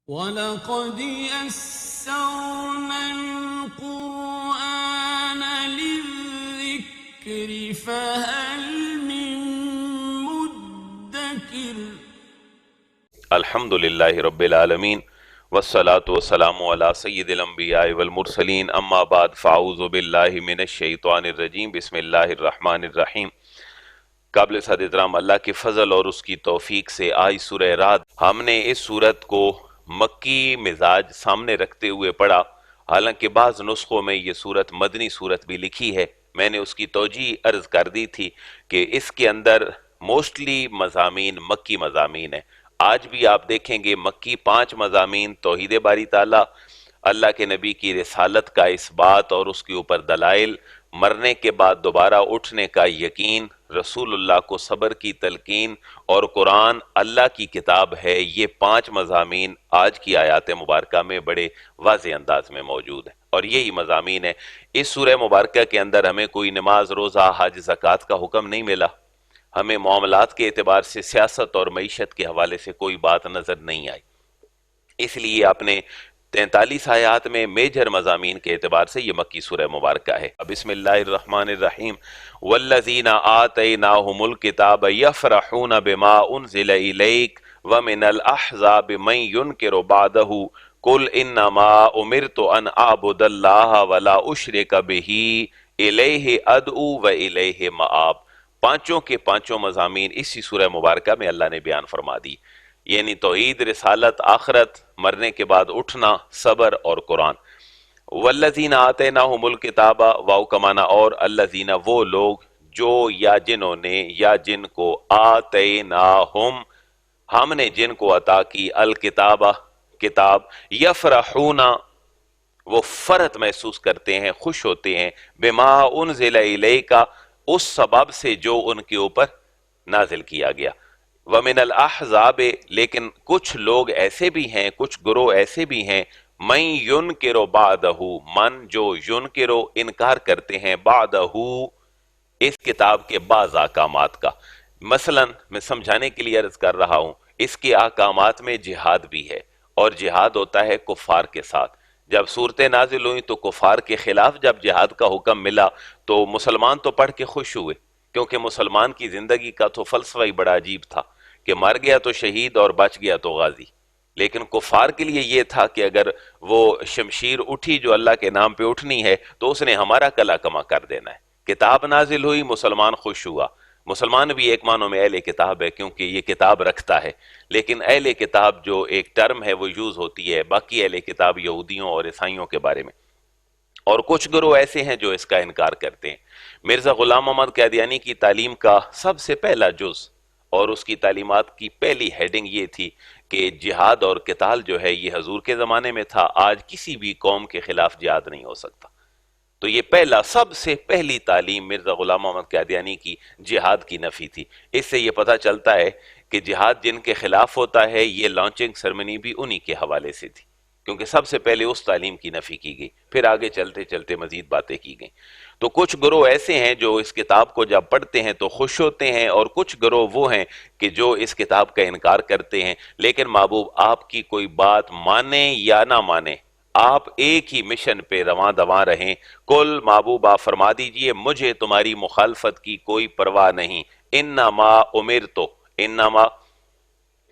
وَلَقَدْ يَسَّرْنَا الْقُرْآنَ لِلذِّكْرِ فَهَلْ مِن مُّدَّكِرٍ۔ الحمد للہ رب العالمین والصلاة والسلام علی سید الانبیاء والمرسلین اما بعد فاعوذ باللہ من الشیطان الرجیم بسم اللہ الرحمن الرحیم۔ قابل صد احترام اللہ کے فضل اور اس کی توفیق سے آج سورہ رعد، ہم نے اس سورت کو مکی مزاج سامنے رکھتے ہوئے پڑھا، حالانکہ بعض نسخوں میں یہ سورت مدنی سورت بھی لکھی ہے۔ میں نے اس کی توجیہ عرض کر دی تھی کہ اس کے اندر موسٹلی مضامین مکی مضامین ہیں۔ آج بھی آپ دیکھیں گے مکی 5 مضامین، توحید باری تعالیٰ، اللہ کے نبی کی رسالت کا اس بات اور اس کے اوپر دلائل، مرنے کے بعد دوبارہ اٹھنے کا یقین، رسول اللہ کو صبر کی تلقین، اور قرآن اللہ کی کتاب ہے۔ یہ 5 مضامین آج کی آیات مبارکہ میں بڑے واضح انداز میں موجود ہیں، اور یہی مضامین ہے۔ اس سورہ مبارکہ کے اندر ہمیں کوئی نماز، روزہ، حج، زکوٰۃ کا حکم نہیں ملا، ہمیں معاملات کے اعتبار سے سیاست اور معیشت کے حوالے سے کوئی بات نظر نہیں آئی، اس لیے آپ نے 43 آیات میں میجر مضامین کے اعتبار سے یہ مکی سورہ مبارکہ ہے۔ بسم اللہ الرحمن الرحیم۔ والذین آتیناہم الکتاب یفرحون بما انزل الیک ومن الاحزاب من ینکر بعدہ قل انما امرت ان اعبد اللہ ولا اشرک بہ الیہ ادعو والیہ مآب۔ پانچوں کے پانچوں مضامین اسی سورہ مبارکہ میں اللہ نے بیان فرما دی، یعنی توحید، رسالت، آخرت، مرنے کے بعد اٹھنا، صبر اور قرآن۔ والذین آتیناہم الکتاب، واو کمانا اور الذین وہ لوگ جو یا جنہوں نے یا جن کو آتیناہم ہم نے جن کو عطا کی الکتاب کتاب، یفرحون وہ فرحت محسوس کرتے ہیں، خوش ہوتے ہیں، بما انزل الیک اس سبب سے جو ان کے اوپر نازل کیا گیا۔ وَمِنَ الْأَحْزَابِ لیکن کچھ لوگ ایسے بھی ہیں، کچھ گروہ ایسے بھی ہیں، مَن يُنْكِرُ بَعْدَهُ من جو يُنْكِرُ انکار کرتے ہیں، بَعْدَهُ اس کتاب کے بعض احکامات کا۔ مثلا میں سمجھانے کے لیے عرض کر رہا ہوں، اس کے احکامات میں جہاد بھی ہے، اور جہاد ہوتا ہے کفار کے ساتھ۔ جب صورتیں نازل ہوئیں تو کفار کے خلاف جب جہاد کا حکم ملا تو مسلمان تو پڑھ کے خوش ہوئے، کیونکہ مسلمان کی زندگی کا تو فلسفہ ہی بڑا عجیب تھا کہ مر گیا تو شہید اور بچ گیا تو غازی، لیکن کفار کے لیے یہ تھا کہ اگر وہ شمشیر اٹھی جو اللہ کے نام پہ اٹھنی ہے تو اس نے ہمارا کلا کما کر دینا ہے۔ کتاب نازل ہوئی، مسلمان خوش ہوا۔ مسلمان بھی ایک معنوں میں اہل کتاب ہے کیونکہ یہ کتاب رکھتا ہے، لیکن اہل کتاب جو ایک ٹرم ہے وہ یوز ہوتی ہے باقی اہل کتاب یہودیوں اور عیسائیوں کے بارے میں۔ اور کچھ گروہ ایسے ہیں جو اس کا انکار کرتے ہیں۔ مرزا غلام محمد قادیانی کی تعلیم کا سب سے پہلا جز اور اس کی تعلیمات کی پہلی ہیڈنگ یہ تھی کہ جہاد اور قتال جو ہے یہ حضور کے زمانے میں تھا، آج کسی بھی قوم کے خلاف جہاد نہیں ہو سکتا۔ تو یہ پہلا سب سے پہلی تعلیم مرزا غلام محمد قادیانی کی جہاد کی نفی تھی۔ اس سے یہ پتہ چلتا ہے کہ جہاد جن کے خلاف ہوتا ہے یہ لانچنگ سرمنی بھی انہی کے حوالے سے تھی، کیونکہ سب سے پہلے اس تعلیم کی نفی کی گئی، پھر آگے چلتے چلتے مزید باتیں کی گئیں۔ تو کچھ گروہ ایسے ہیں جو اس کتاب کو جب پڑھتے ہیں تو خوش ہوتے ہیں، اور کچھ گروہ وہ ہیں کہ جو اس کتاب کا انکار کرتے ہیں۔ لیکن محبوب آپ کی کوئی بات مانیں یا نہ مانیں، آپ ایک ہی مشن پہ رواں دواں رہیں۔ کل محبوب آپ فرما دیجئے مجھے تمہاری مخالفت کی کوئی پرواہ نہیں۔ انما امرتو، انما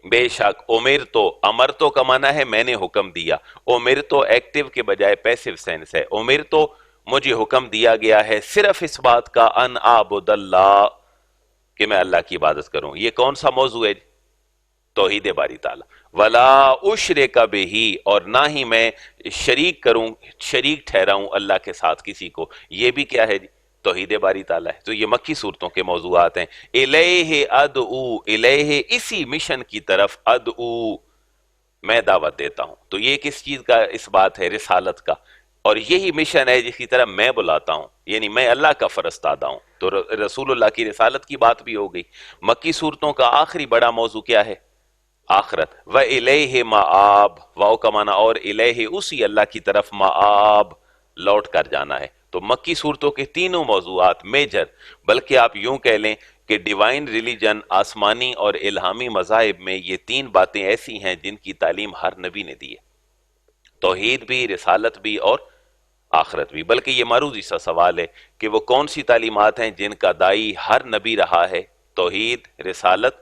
بے شک، امرتو، امرتو کا معنی ہے میں نے حکم دیا، امرتو ایکٹیو کے بجائے پیسیو سینس ہے، امرتو مجھے حکم دیا گیا ہے صرف اس بات کا ان اعبد اللہ کہ میں اللہ کی عبادت کروں۔ یہ کون سا موضوع ہے؟ توحید باری تعالیٰ۔ ولا اشرک بہ اور نہ ہی میں شریک کروں، شریک ٹھہراؤں اللہ کے ساتھ کسی کو۔ یہ بھی کیا ہے جی؟ توحید باری تعالیٰ ہے۔ تو یہ مکی صورتوں کے موضوعات ہیں۔ الیہ ادعو، الیہ اسی مشن کی طرف ادعو میں دعوت دیتا ہوں۔ تو یہ کس چیز کا اس بات ہے؟ رسالت کا، اور یہی مشن ہے جس کی طرف میں بلاتا ہوں، یعنی میں اللہ کا فرستادہ ہوں۔ تو رسول اللہ کی رسالت کی بات بھی ہو گئی۔ مکی صورتوں کا آخری بڑا موضوع کیا ہے؟ آخرت۔ وَإِلَيْهِ مَآب، واو کا معنی اور الہ اسی اللہ کی طرف مآب لوٹ کر جانا ہے۔ تو مکی صورتوں کے تینوں موضوعات میجر، بلکہ آپ یوں کہہ لیں کہ ڈیوائن ریلیجن، آسمانی اور الہامی مذاہب میں یہ تین باتیں ایسی ہیں جن کی تعلیم ہر نبی نے دی ہے، توحید بھی، رسالت بھی اور آخرت بھی۔ بلکہ یہ معروضی سا سوال ہے کہ وہ کون سی تعلیمات ہیں جن کا دائی ہر نبی رہا ہے، توحید، رسالت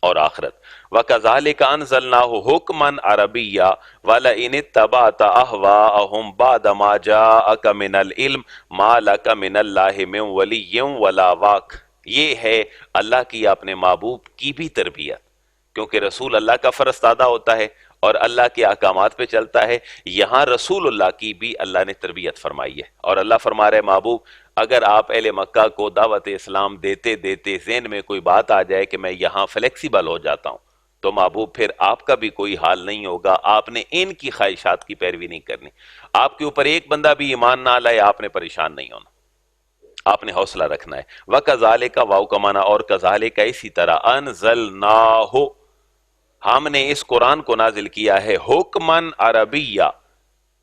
اور آخرت۔ وَكَذَلِكَ أَنزَلْنَاهُ حُكْمًا عَرَبِيًّا وَلَئِنِ اتَّبَعْتَ أَهْوَاءَهُمْ بَعْدَ مَا جَاءَكَ مِنَ الْعِلْمِ مَا لَكَ مِنَ اللَّهِ مِنْ وَلِيٍّ وَلَا وَاقٍ۔ یہ ہے اللہ کی اپنے محبوب کی بھی تربیت، کیونکہ رسول اللہ کا فرستادہ ہوتا ہے اور اللہ کے احکامات پہ چلتا ہے، یہاں رسول اللہ کی بھی اللہ نے تربیت فرمائی ہے۔ اور اللہ فرما رہے محبوب اگر آپ اہل مکہ کو دعوت اسلام دیتے دیتے ذہن میں کوئی بات آ جائے کہ میں یہاں فلیکسیبل ہو جاتا ہوں، تو محبوب پھر آپ کا بھی کوئی حال نہیں ہوگا، آپ نے ان کی خواہشات کی پیروی نہیں کرنی۔ آپ کے اوپر ایک بندہ بھی ایمان نہ لائے، آپ نے پریشان نہیں ہونا، آپ نے حوصلہ رکھنا ہے۔ وَكَذَلِكَ واو کا معنی اور کذالک اسی طرح انزلناہ، ہم نے اس قرآن کو نازل کیا ہے حکماً عربیہ،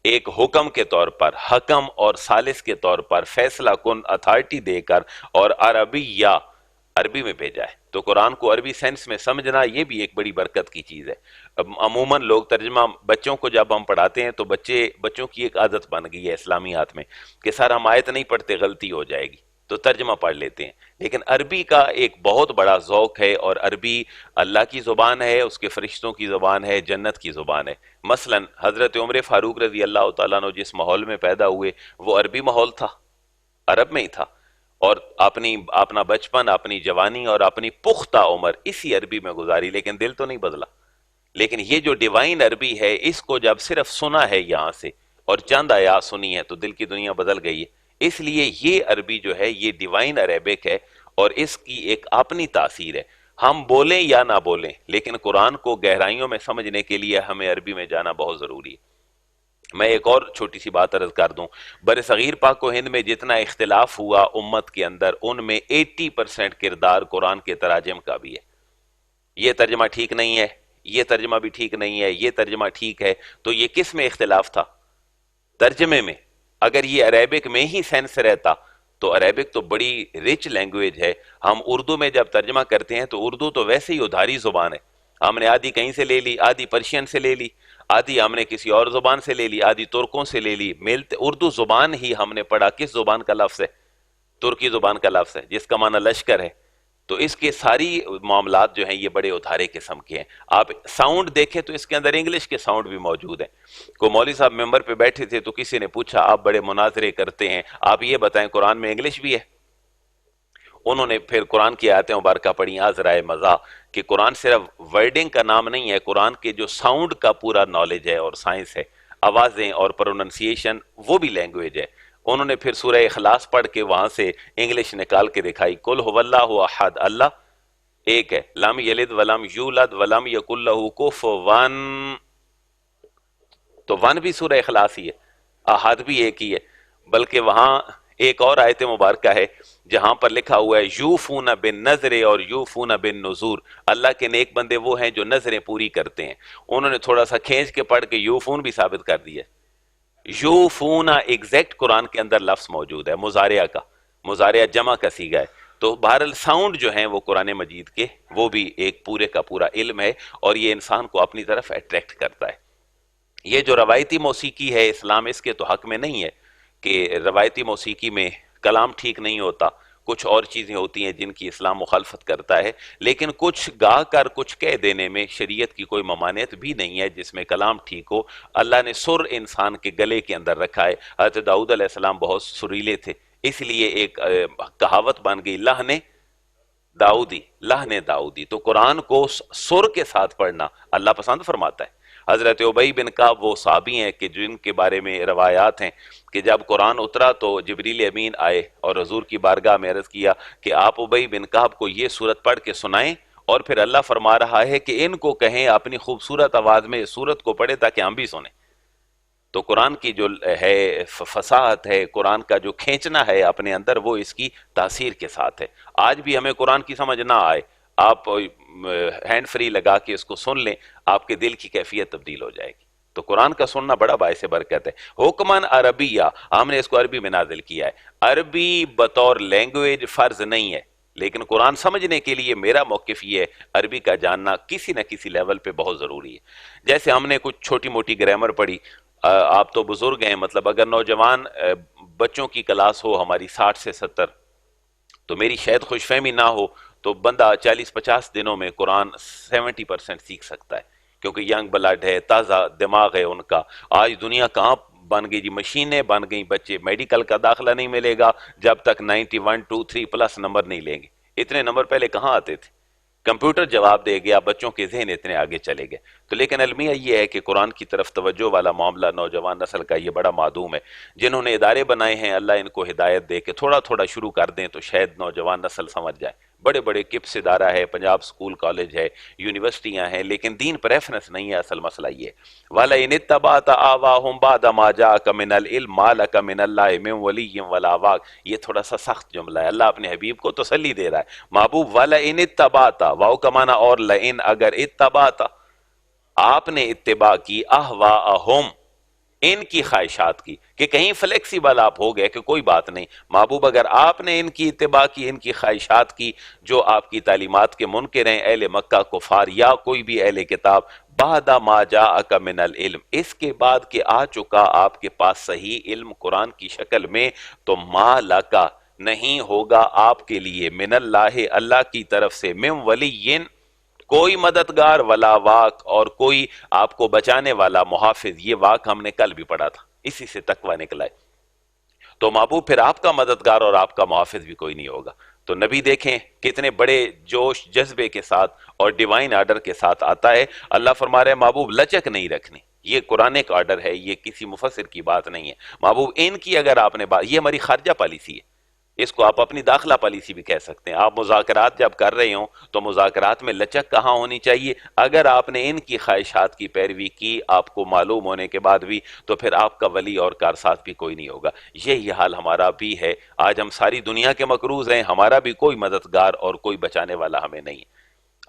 ایک حکم کے طور پر، حکم اور ثالث کے طور پر، فیصلہ کن اتھارٹی دے کر، اور عربیہ، عربی میں بھیجا ہے۔ تو قرآن کو عربی سینس میں سمجھنا یہ بھی ایک بڑی برکت کی چیز ہے۔ عموماً لوگ ترجمہ بچوں کو جب ہم پڑھاتے ہیں تو بچوں کی ایک عادت بن گئی ہے اسلامیات میں کہ سر ہم آیت نہیں پڑھتے، غلطی ہو جائے گی، تو ترجمہ پڑھ لیتے ہیں۔ لیکن عربی کا ایک بہت بڑا ذوق ہے، اور عربی اللہ کی زبان ہے، اس کے فرشتوں کی زبان ہے، جنت کی زبان ہے۔ مثلا حضرت عمر فاروق رضی اللہ تعالیٰ عنہ جس ماحول میں پیدا ہوئے وہ عربی ماحول تھا، عرب میں ہی تھا، اور اپنا بچپن، اپنی جوانی اور اپنی پختہ عمر اسی عربی میں گزاری، لیکن دل تو نہیں بدلا۔ لیکن یہ جو ڈیوائن عربی ہے، اس کو جب صرف سنا ہے یہاں سے اور چند آیات سنی ہے تو دل کی دنیا بدل گئی ہے۔ اس لیے یہ عربی جو ہے یہ ڈیوائن عربک ہے، اور اس کی ایک اپنی تاثیر ہے۔ ہم بولیں یا نہ بولیں، لیکن قرآن کو گہرائیوں میں سمجھنے کے لیے ہمیں عربی میں جانا بہت ضروری ہے۔ میں ایک اور چھوٹی سی بات عرض کر دوں، بر صغیر پاک و ہند میں جتنا اختلاف ہوا امت کے اندر، ان میں 80% کردار قرآن کے تراجم کا بھی ہے۔ یہ ترجمہ ٹھیک نہیں ہے، یہ ترجمہ بھی ٹھیک نہیں ہے، یہ ترجمہ ٹھیک ہے، تو یہ کس میں اختلاف تھا؟ ترجمے میں۔ اگر یہ عربک میں ہی سینس رہتا تو عربک تو بڑی رچ لینگویج ہے۔ ہم اردو میں جب ترجمہ کرتے ہیں تو اردو تو ویسے ہی ادھاری زبان ہے، ہم نے آدھی کہیں سے لے لی، آدھی پرشین سے لے لی، آدھی ہم نے کسی اور زبان سے لے لی، آدھی ترکوں سے لے لی۔ اردو زبان ہی ہم نے پڑھا کس زبان کا لفظ ہے؟ ترکی زبان کا لفظ ہے جس کا معنی لشکر ہے۔ تو اس کے ساری معاملات جو ہیں یہ بڑے ادھارے قسم کے ہیں۔ آپ ساؤنڈ دیکھیں تو اس کے اندر انگلش کے ساؤنڈ بھی موجود ہیں۔ کو مولوی صاحب ممبر پہ بیٹھے تھے تو کسی نے پوچھا آپ بڑے مناظرے کرتے ہیں، آپ یہ بتائیں قرآن میں انگلش بھی ہے؟ انہوں نے پھر قرآن کی آیتیں مبارکہ پڑھی، ذرائع مزاح، کہ قرآن صرف ورڈنگ کا نام نہیں ہے، قرآن کے جو ساؤنڈ کا پورا نالج ہے اور سائنس ہے، آوازیں اور پروننسیشن، وہ بھی لینگویج ہے۔ انہوں نے پھر سورہ اخلاص پڑھ کے وہاں سے انگلش نکال کے دکھائی، قل هو اللہ احد، اللہ ایک ہے، لم یلد ولم یولد ولم یکن لہ کفوا، تو ون بھی سورہ اخلاص ہی ہے، احد بھی ایک ہی ہے۔ بلکہ وہاں ایک اور آیت مبارکہ ہے جہاں پر لکھا ہوا ہے یوفون بالنذر اور یوفون بالنذور، اللہ کے نیک بندے وہ ہیں جو نذریں پوری کرتے ہیں۔ انہوں نے تھوڑا سا کھینچ کے پڑھ کے یوفون بھی ثابت کر دیا۔ یوفون ایگزیکٹ قرآن کے اندر لفظ موجود ہے مضارعہ کا، مضارعہ جمع کا صیغہ ہے۔ تو بہرحال ساؤنڈ جو ہیں وہ قرآن مجید کے وہ بھی ایک پورے کا پورا علم ہے، اور یہ انسان کو اپنی طرف اٹریکٹ کرتا ہے۔ یہ جو روایتی موسیقی ہے، اسلام اس کے تو حق میں نہیں ہے کہ روایتی موسیقی میں کلام ٹھیک نہیں ہوتا، کچھ اور چیزیں ہوتی ہیں جن کی اسلام مخالفت کرتا ہے، لیکن کچھ گا کر کچھ کہہ دینے میں شریعت کی کوئی ممانعت بھی نہیں ہے جس میں کلام ٹھیک ہو۔ اللہ نے سر انسان کے گلے کے اندر رکھا ہے۔ حضرت داؤد علیہ السلام بہت سریلے تھے، اس لیے ایک کہاوت بن گئی لحن داؤدی، لحن داؤدی۔ تو قرآن کو سر کے ساتھ پڑھنا اللہ پسند فرماتا ہے۔ حضرت ابی بن کعب وہ صحابی ہیں کہ جن کے بارے میں روایات ہیں کہ جب قرآن اترا تو جبریل امین آئے اور حضور کی بارگاہ میں عرض کیا کہ آپ ابی بن کعب کو یہ سورت پڑھ کے سنائیں، اور پھر اللہ فرما رہا ہے کہ ان کو کہیں اپنی خوبصورت آواز میں اس سورت کو پڑھے تاکہ ہم بھی سنیں۔ تو قرآن کی جو ہے فصاحت ہے، قرآن کا جو کھینچنا ہے اپنے اندر، وہ اس کی تاثیر کے ساتھ ہے۔ آج بھی ہمیں قرآن کی سمجھ نہ آئے، آپ ہینڈ فری لگا کے اس کو سن لیں، آپ کے دل کی کیفیت تبدیل ہو جائے گی۔ تو قرآن کا سننا بڑا باعث برکت ہے۔ حکماً عربیہ، ہم نے اس کو عربی میں نازل کیا ہے۔ عربی بطور لینگویج فرض نہیں ہے، لیکن قرآن سمجھنے کے لیے میرا موقف یہ ہے عربی کا جاننا کسی نہ کسی لیول پہ بہت ضروری ہے۔ جیسے ہم نے کچھ چھوٹی موٹی گرامر پڑھی، آپ تو بزرگ ہیں، مطلب اگر نوجوان بچوں کی کلاس ہو ہماری 60 سے 70، تو میری شاید خوش فہمی نہ ہو تو بندہ 40-50 دنوں میں قرآن 70% سیکھ سکتا ہے، کیونکہ ینگ بلڈ ہے، تازہ دماغ ہے ان کا۔ آج دنیا کہاں بن گئی جی، مشینیں بن گئی، بچے میڈیکل کا داخلہ نہیں ملے گا جب تک 91 2 3 پلس نمبر نہیں لیں گے۔ اتنے نمبر پہلے کہاں آتے تھے؟ کمپیوٹر جواب دے گیا، بچوں کے ذہن اتنے آگے چلے گئے۔ تو لیکن المیہ یہ ہے کہ قرآن کی طرف توجہ والا معاملہ نوجوان نسل کا یہ بڑا معدوم ہے۔ جنہوں نے ادارے بنائے ہیں اللہ ان کو ہدایت دے کہ تھوڑا تھوڑا شروع کر دیں تو شاید نوجوان نسل سمجھ جائے۔ بڑے بڑے کپس ادارہ ہے، پنجاب سکول کالج ہے، یونیورسٹیاں ہیں، لیکن دین پر ریفرنس نہیں ہے۔ اصل مسئلہ یہ وَلَئِنِ اتَّبَعْتَ أَهْوَاءَهُمْ بَعْدَ مَا جَاءَكَ مِنَ الْعِلْمِ مَا لَكَ مِنَ اللَّهِ مِنْ وَلِيٍّ وَلَا وَاقٍ۔ یہ تھوڑا سا سخت جملہ ہے، اللہ اپنے حبیب کو تسلی دے رہا ہے۔ محبوب وَلَئِنِ اتَّبَعْتَ، واو کا معنی اور لئن، اگر اتبعت آپ نے اتباع کی، اہواءہم ان کی خواہشات کی، کہ کہیں فلیکسیبل آپ ہو گئے کہ کوئی بات نہیں محبوب، اگر آپ نے ان کی اتباع کی، ان کی خواہشات کی جو آپ کی تعلیمات کے منکر ہیں، اہل مکہ کفار یا کوئی بھی اہل کتاب، بعد ما جاءک من العلم، اس کے بعد کہ آ چکا آپ کے پاس صحیح علم قرآن کی شکل میں، تو ما لکا نہیں ہوگا آپ کے لیے، من اللہ اللہ کی طرف سے، من ولی کوئی مددگار، ولا واق اور کوئی آپ کو بچانے والا محافظ۔ یہ واق ہم نے کل بھی پڑھا تھا، اسی سے تقوی نکلا ہے۔ تو محبوب پھر آپ کا مددگار اور آپ کا محافظ بھی کوئی نہیں ہوگا۔ تو نبی دیکھیں کتنے بڑے جوش جذبے کے ساتھ اور ڈیوائن آرڈر کے ساتھ آتا ہے۔ اللہ فرما رہے ہیں محبوب لچک نہیں رکھنی، یہ قرآن کا آرڈر ہے، یہ کسی مفسر کی بات نہیں ہے۔ محبوب ان کی اگر آپ نے بات، یہ ہماری خارجہ پالیسی ہے، اس کو آپ اپنی داخلہ پالیسی بھی کہہ سکتے ہیں۔ آپ مذاکرات جب کر رہے ہوں تو مذاکرات میں لچک کہاں ہونی چاہیے؟ اگر آپ نے ان کی خواہشات کی پیروی کی آپ کو معلوم ہونے کے بعد بھی، تو پھر آپ کا ولی اور کارساز بھی کوئی نہیں ہوگا۔ یہی حال ہمارا بھی ہے۔ آج ہم ساری دنیا کے مقروض ہیں، ہمارا بھی کوئی مددگار اور کوئی بچانے والا ہمیں نہیں ہے۔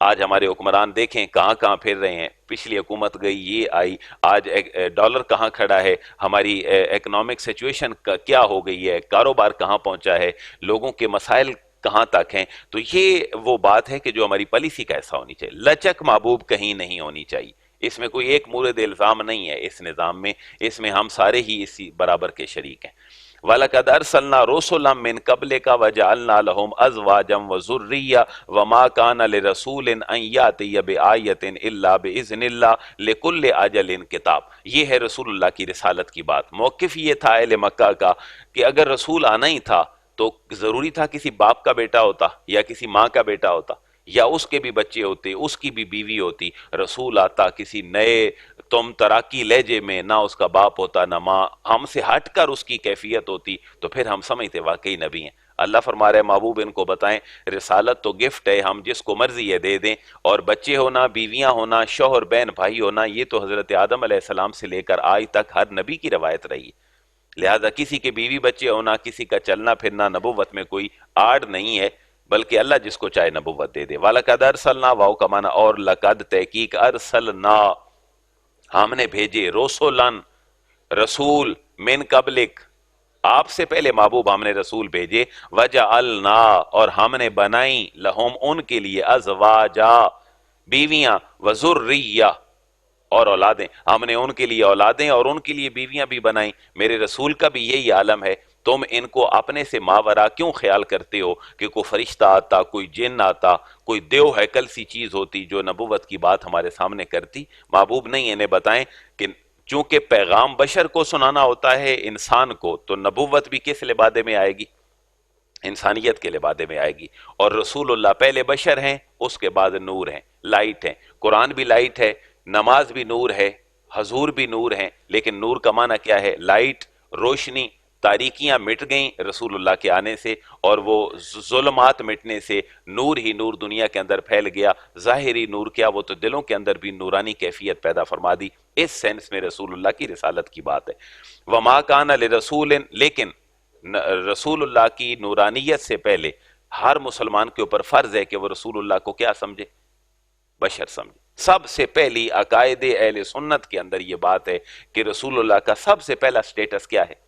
آج ہمارے حکمران دیکھیں کہاں کہاں پھر رہے ہیں، پچھلی حکومت گئی، یہ آئی، آج ڈالر کہاں کھڑا ہے، ہماری اکنامک سچویشن کیا ہو گئی ہے، کاروبار کہاں پہنچا ہے، لوگوں کے مسائل کہاں تک ہیں۔ تو یہ وہ بات ہے کہ جو ہماری پالیسی کا ایسا ہونی چاہیے۔ لچک محبوب کہیں نہیں ہونی چاہیے، اس میں کوئی ایک مورد الزام نہیں ہے اس نظام میں، اس میں ہم سارے ہی اسی برابر کے شریک ہیں۔ وَلَقَدْ أَرْسَلْنَا رُسُلًا مِّن قَبْلِكَ وَجَعَلْنَا لَهُمْ أَزْوَاجًا وَذُرِّيَّةً وَمَا كَانَ لِرَسُولٍ أَن يَأْتِيَ بِآيَةٍ إِلَّا بِإِذْنِ اللَّهِ لِكُلِّ أَجَلٍ کتاب۔ یہ ہے رسول اللہ کی رسالت کی بات۔ موقف یہ تھا اہل مکہ کا کہ اگر رسول آنا ہی تھا تو ضروری تھا کسی باپ کا بیٹا ہوتا یا کسی ماں کا بیٹا ہوتا، یا اس کے بھی بچے ہوتے، اس کی بھی بیوی ہوتی۔ رسول آتا کسی نئے تم تراکی لہجے میں، نہ اس کا باپ ہوتا نہ ماں، ہم سے ہٹ کر اس کی کیفیت ہوتی، تو پھر ہم سمجھتے واقعی نبی ہیں۔ اللہ فرما رہے محبوب ان کو بتائیں رسالت تو گفٹ ہے، ہم جس کو مرضی ہے دے دیں، اور بچے ہونا، بیویاں ہونا، شوہر بہن بھائی ہونا، یہ تو حضرت آدم علیہ السلام سے لے کر آج تک ہر نبی کی روایت رہی ہے۔ لہذا کسی کے بیوی بچے ہونا، کسی کا چلنا پھرنا نبوت میں کوئی آڑ نہیں ہے، بلکہ اللہ جس کو چاہے نبوت دے دے۔ وَلَقَدْ أَرْسَلْنَا، واو کا معنی اور، لقد تحقیق، ارسلنا ہم نے بھیجے، رسولن رسول، من قبلک آپ سے پہلے محبوب ہم نے رسول بھیجے، وجعلنا اور ہم نے بنائی، لہم ان کے لیے، ازواجا بیویاں، وذریہ اور اولادیں، ہم نے ان کے لیے اولادیں اور ان کے لیے بیویاں بھی بنائیں۔ میرے رسول کا بھی یہی عالم ہے، تم ان کو اپنے سے ماورا کیوں خیال کرتے ہو کہ کوئی فرشتہ آتا، کوئی جن آتا، کوئی دیو ہیکل سی چیز ہوتی جو نبوت کی بات ہمارے سامنے کرتی؟ محبوب نہیں، انہیں بتائیں کہ چونکہ پیغام بشر کو سنانا ہوتا ہے انسان کو، تو نبوت بھی کس لبادے میں آئے گی؟ انسانیت کے لبادے میں آئے گی۔ اور رسول اللہ پہلے بشر ہیں، اس کے بعد نور ہیں، لائٹ ہیں۔ قرآن بھی لائٹ ہے، نماز بھی نور ہے، حضور بھی نور ہیں، لیکن نور کا معنی کیا ہے؟ لائٹ، روشنی۔ تاریکیاں مٹ گئیں رسول اللہ کے آنے سے، اور وہ ظلمات مٹنے سے نور ہی نور دنیا کے اندر پھیل گیا۔ ظاہری نور کیا، وہ تو دلوں کے اندر بھی نورانی کیفیت پیدا فرما دی۔ اس سینس میں رسول اللہ کی رسالت کی بات ہے۔ وَمَا كَانَ لِرَسُولٍ، لیکن رسول اللہ کی نورانیت سے پہلے ہر مسلمان کے اوپر فرض ہے کہ وہ رسول اللہ کو کیا سمجھے؟ بشر سمجھے۔ سب سے پہلی عقائد اہل سنت کے اندر یہ بات ہے کہ رسول اللہ کا سب سے پہلا سٹیٹس کیا ہے؟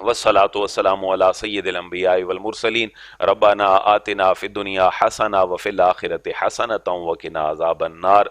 والصلاة والسلام على سید الانبیاء والمرسلین ربنا آتنا فی الدنیا حسنہ وفی الآخرۃ حسنۃ وقنا عذاب النار